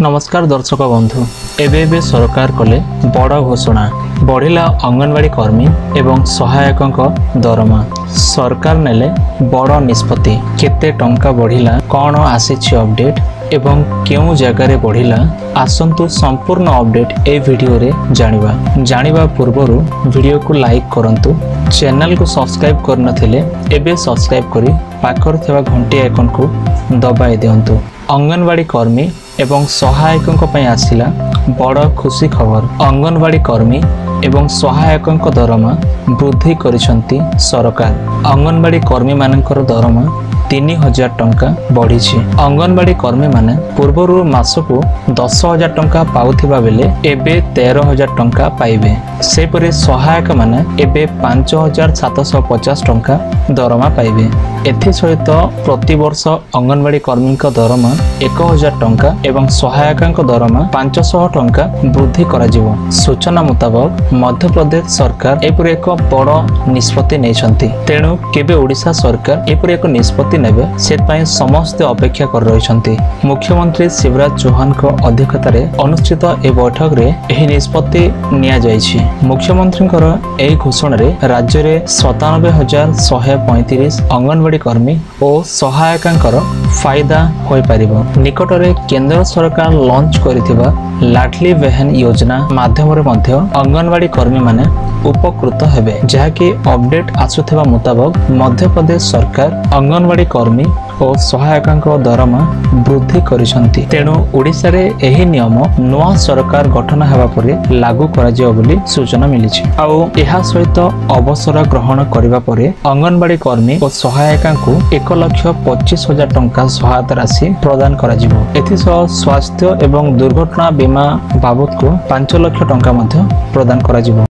नमस्कार दर्शक बंधु एबे सरकार कले बड़ घोषणा बढ़िला अंगनवाड़ी कर्मी एवं सहायक दरमा सरकार नेले बड़ निष्पत्ति केते टंका बढ़िला कौन आसीछि अपडेट एवं केउ जगार बढ़िला आसंतु संपूर्ण अपडेट ए वीडियो रे जानिबा पूर्वरु वीडियो को लाइक करंतु चैनल को सब्सक्राइब करनथिले एबे सब्सक्राइब करी पाखर थेवा घंटी आइकन को दबाई दियंतु। अंगनवाड़ी कर्मी एवं सहायकों पई आसिला बड़ खुशी खबर। अंगनवाड़ी कर्मी एवं सहायकों दरमा वृद्धि करिसंती सरकार। अंगनवाड़ी कर्मी मानकर दरमा 3000 टंका बढ़ी। अंगनवाड़ी कर्मी माने पूर्वरु मासकु 10,000 टंका पाउथिबा बेले एबे 13,000 टंका पाइबे। सेपरि सहायक माने एबे 5,750 टंका दरमा पाइबे। एथि सहित प्रति वर्ष अंगनवाड़ी कर्मी दरमा 1,000 टंका एवं सहायक दरमा 500 टंका वृद्धि करा जिवो। सूचना मुताबक मध्य प्रदेश सरकार एपरि एक बड़ निष्पत्ति नेछंती। तेणु केबे ओडिशा सरकार एपरि एक निष्पत्ति नेबे सेतपई समस्त अपेक्षा कर रहिसंती। मुख्यमंत्री शिवराज चौहान को अध्यक्षता रे अनुष्ठित ए बैठक रे एही निष्पत्ति निया जायछि। मुख्यमंत्रीकर एही घोषणा रे राज्य रे 97,135 अंगनवाड़ी कर्मी और सहायकंकर फायदा होई परिबो। निकट रे केंद्र सरकार लॉन्च करिथिबा लाडली बहन योजना माध्यम रे मध्य अंगनवाड़ी कर्मी माने उपकृत हेबे। जहाँकि अपडेट आसुथिबा मुताबक मध्य प्रदेश सरकार अंगनवाड़ी कर्मी और सहायक दरमा वृद्धि करिसंती। तेणु ओडिशा रे एही नियम नवा सरकार गठन हेबा परे लागू करा जियो बोली सूचना मिलिछि। आउ एहा सहित अवसर ग्रहण करिबा परे अंगनवाड़ी कर्मी और सहायक को 1,25,000 टंका सहायता राशि प्रदान करा जिवो। एथिसह स्वास्थ्य एवं दुर्घटना बीमा बाबद को 5 लाख टंका प्रदान करा जिवो।